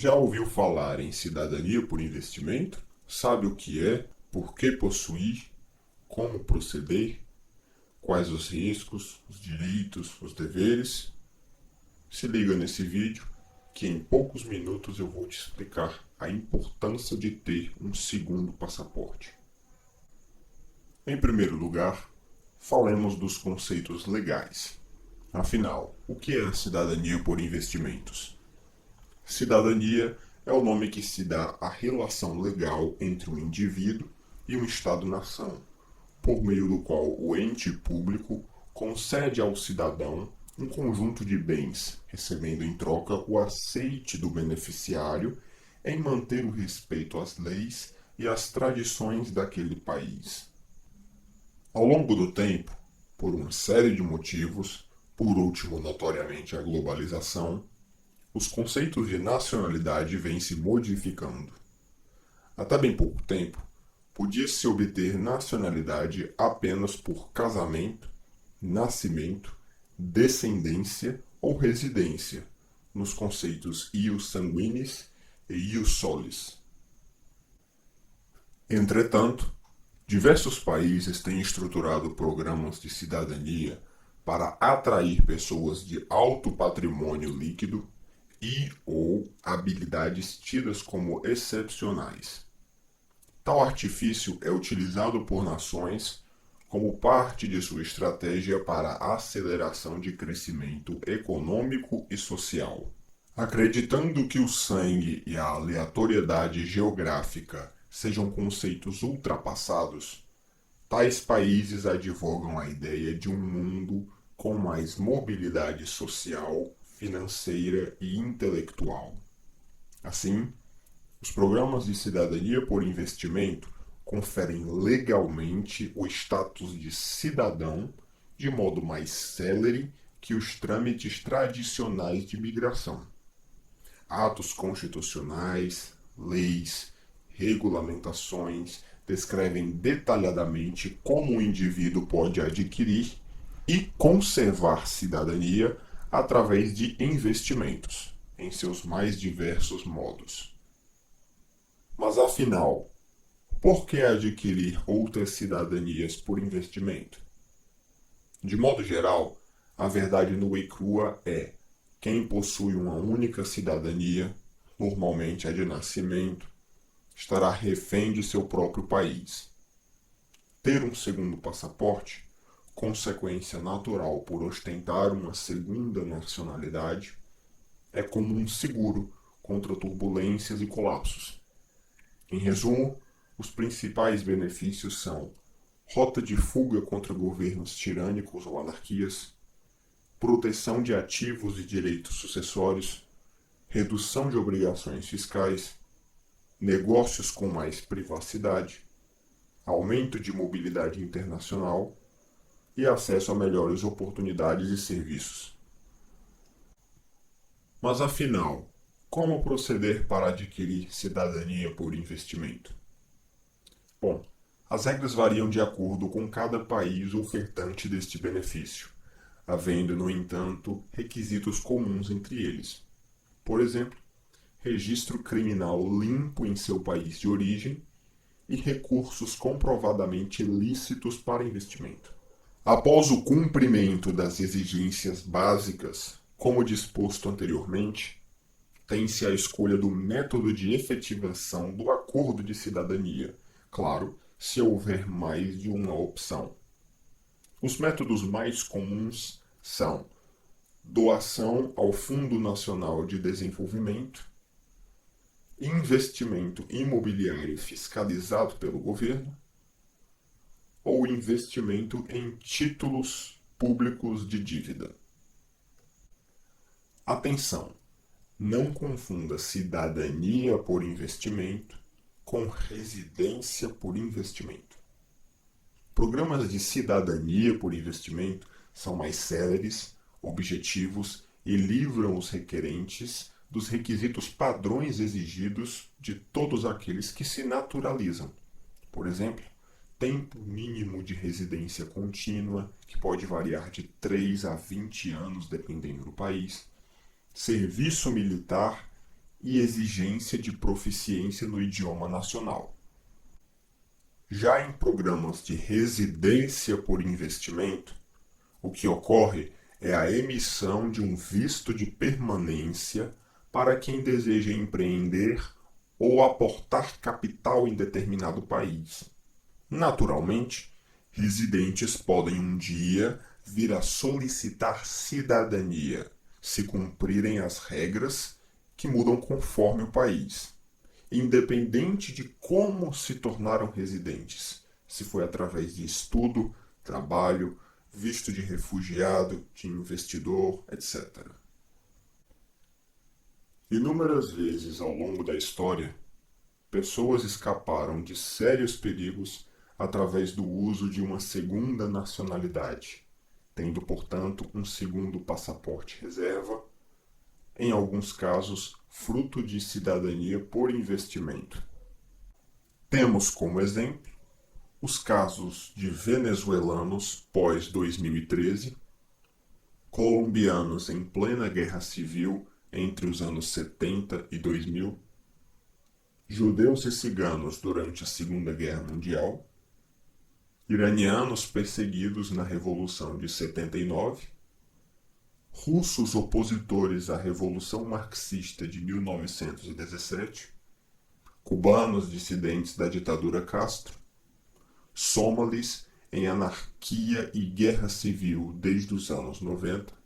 Já ouviu falar em cidadania por investimento? Sabe o que é? Por que possuir? Como proceder? Quais os riscos, os direitos, os deveres? Se liga nesse vídeo que em poucos minutos eu vou te explicar a importância de ter um segundo passaporte. Em primeiro lugar, falemos dos conceitos legais. Afinal, o que é a cidadania por investimentos? Cidadania é o nome que se dá à relação legal entre um indivíduo e um Estado-nação, por meio do qual o ente público concede ao cidadão um conjunto de bens, recebendo em troca o aceite do beneficiário em manter o respeito às leis e às tradições daquele país. Ao longo do tempo, por uma série de motivos, por último notoriamente a globalização, os conceitos de nacionalidade vêm se modificando. Até bem pouco tempo, podia-se obter nacionalidade apenas por casamento, nascimento, descendência ou residência, nos conceitos ius sanguinis e ius solis. Entretanto, diversos países têm estruturado programas de cidadania para atrair pessoas de alto patrimônio líquido e ou habilidades tidas como excepcionais. Tal artifício é utilizado por nações como parte de sua estratégia para a aceleração de crescimento econômico e social. Acreditando que o sangue e a aleatoriedade geográfica sejam conceitos ultrapassados, tais países advogam a ideia de um mundo com mais mobilidade social, financeira e intelectual. Assim, os programas de cidadania por investimento conferem legalmente o status de cidadão de modo mais célere que os trâmites tradicionais de migração. Atos constitucionais, leis, regulamentações descrevem detalhadamente como o indivíduo pode adquirir e conservar cidadania através de investimentos, em seus mais diversos modos. Mas afinal, por que adquirir outras cidadanias por investimento? De modo geral, a verdade nua e crua é: quem possui uma única cidadania, normalmente a de nascimento, estará refém de seu próprio país. Ter um segundo passaporte, consequência natural por ostentar uma segunda nacionalidade, é como um seguro contra turbulências e colapsos. Em resumo, os principais benefícios são rota de fuga contra governos tirânicos ou anarquias, proteção de ativos e direitos sucessórios, redução de obrigações fiscais, negócios com mais privacidade, aumento de mobilidade internacional e acesso a melhores oportunidades e serviços. Mas afinal, como proceder para adquirir cidadania por investimento? Bom, as regras variam de acordo com cada país ofertante deste benefício, havendo, no entanto, requisitos comuns entre eles. Por exemplo, registro criminal limpo em seu país de origem e recursos comprovadamente lícitos para investimento. Após o cumprimento das exigências básicas, como disposto anteriormente, tem-se a escolha do método de efetivação do acordo de cidadania, claro, se houver mais de uma opção. Os métodos mais comuns são doação ao Fundo Nacional de Desenvolvimento, investimento imobiliário fiscalizado pelo governo ou investimento em títulos públicos de dívida. Atenção! Não confunda cidadania por investimento com residência por investimento. Programas de cidadania por investimento são mais céleres, objetivos e livram os requerentes dos requisitos padrões exigidos de todos aqueles que se naturalizam. Por exemplo, tempo mínimo de residência contínua, que pode variar de 3 a 20 anos dependendo do país, serviço militar e exigência de proficiência no idioma nacional. Já em programas de residência por investimento, o que ocorre é a emissão de um visto de permanência para quem deseja empreender ou aportar capital em determinado país. Naturalmente, residentes podem um dia vir a solicitar cidadania, se cumprirem as regras que mudam conforme o país, independente de como se tornaram residentes, se foi através de estudo, trabalho, visto de refugiado, de investidor, etc. Inúmeras vezes ao longo da história, pessoas escaparam de sérios perigos através do uso de uma segunda nacionalidade, tendo, portanto, um segundo passaporte reserva, em alguns casos, fruto de cidadania por investimento. Temos como exemplo os casos de venezuelanos pós-2013, colombianos em plena guerra civil entre os anos 70 e 2000, judeus e ciganos durante a Segunda Guerra Mundial, iranianos perseguidos na Revolução de 79, russos opositores à Revolução Marxista de 1917, cubanos dissidentes da ditadura Castro, sômalis em anarquia e guerra civil desde os anos 90,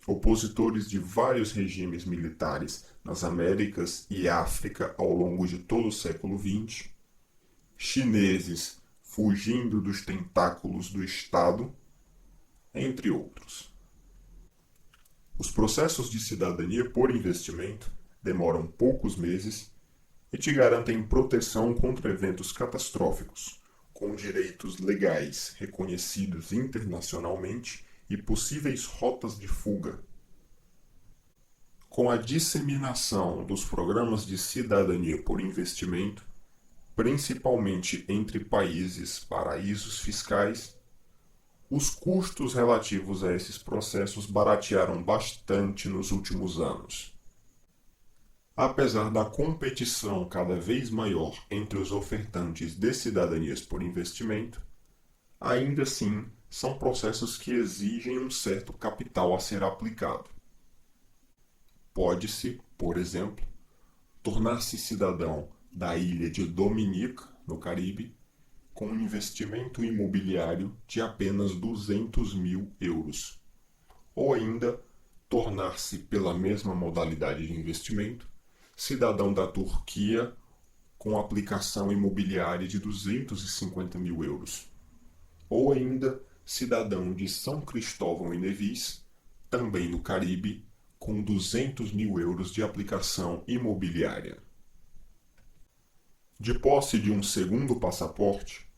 opositores de vários regimes militares nas Américas e África ao longo de todo o século XX, chineses fugindo dos tentáculos do Estado, entre outros. Os processos de cidadania por investimento demoram poucos meses e te garantem proteção contra eventos catastróficos, com direitos legais reconhecidos internacionalmente e possíveis rotas de fuga. Com a disseminação dos programas de cidadania por investimento, principalmente entre países paraísos fiscais, os custos relativos a esses processos baratearam bastante nos últimos anos. Apesar da competição cada vez maior entre os ofertantes de cidadanias por investimento, ainda assim são processos que exigem um certo capital a ser aplicado. Pode-se, por exemplo, tornar-se cidadão da ilha de Dominica, no Caribe, com um investimento imobiliário de apenas 200 mil euros, ou ainda tornar-se, pela mesma modalidade de investimento, cidadão da Turquia com aplicação imobiliária de 250 mil euros, ou ainda cidadão de São Cristóvão e Nevis, também no Caribe, com 200 mil euros de aplicação imobiliária. De posse de um segundo passaporte,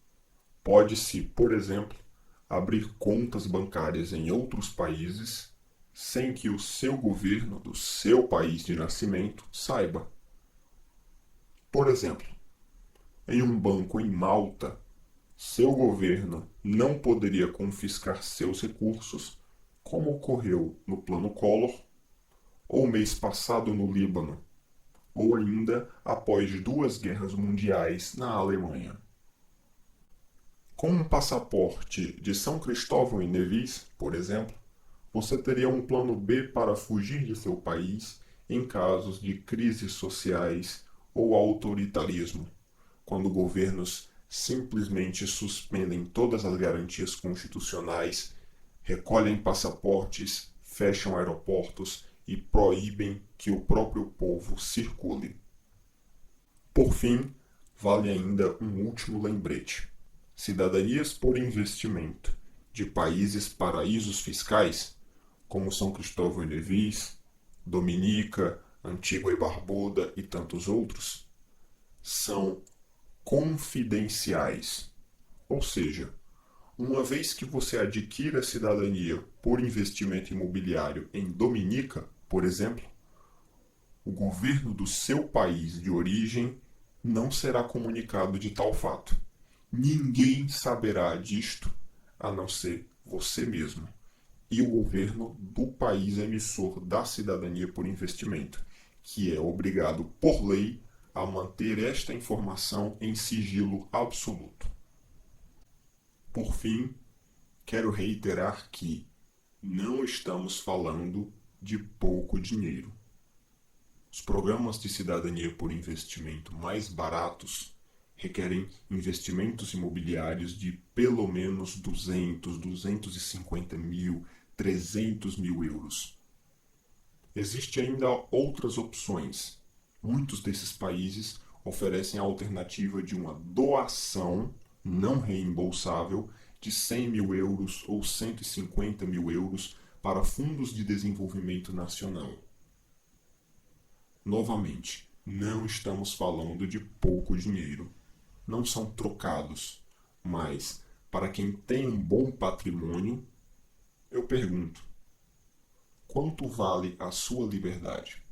pode-se, por exemplo, abrir contas bancárias em outros países sem que o seu governo do seu país de nascimento saiba. Por exemplo, em um banco em Malta, seu governo não poderia confiscar seus recursos, como ocorreu no Plano Collor, ou mês passado no Líbano, ou ainda após 2 guerras mundiais na Alemanha. Com um passaporte de São Cristóvão e Nevis, por exemplo, você teria um plano B para fugir de seu país em casos de crises sociais ou autoritarismo, quando governos simplesmente suspendem todas as garantias constitucionais, recolhem passaportes, fecham aeroportos e proíbem que o próprio povo circule. Por fim, vale ainda um último lembrete. Cidadanias por investimento de países paraísos fiscais, como São Cristóvão e Nevis, Dominica, Antígua e Barbuda e tantos outros, são confidenciais. Ou seja, uma vez que você adquira a cidadania por investimento imobiliário em Dominica, por exemplo, o governo do seu país de origem não será comunicado de tal fato. Ninguém saberá disto a não ser você mesmo e o governo do país emissor da cidadania por investimento, que é obrigado por lei a manter esta informação em sigilo absoluto. Por fim, quero reiterar que não estamos falando de pouco dinheiro. Os programas de cidadania por investimento mais baratos requerem investimentos imobiliários de pelo menos 200, 250 mil, 300 mil euros. Existem ainda outras opções. Muitos desses países oferecem a alternativa de uma doação não reembolsável de 100 mil euros ou 150 mil euros para fundos de desenvolvimento nacional. Novamente, não estamos falando de pouco dinheiro. Não são trocados, mas para quem tem um bom patrimônio, eu pergunto: quanto vale a sua liberdade?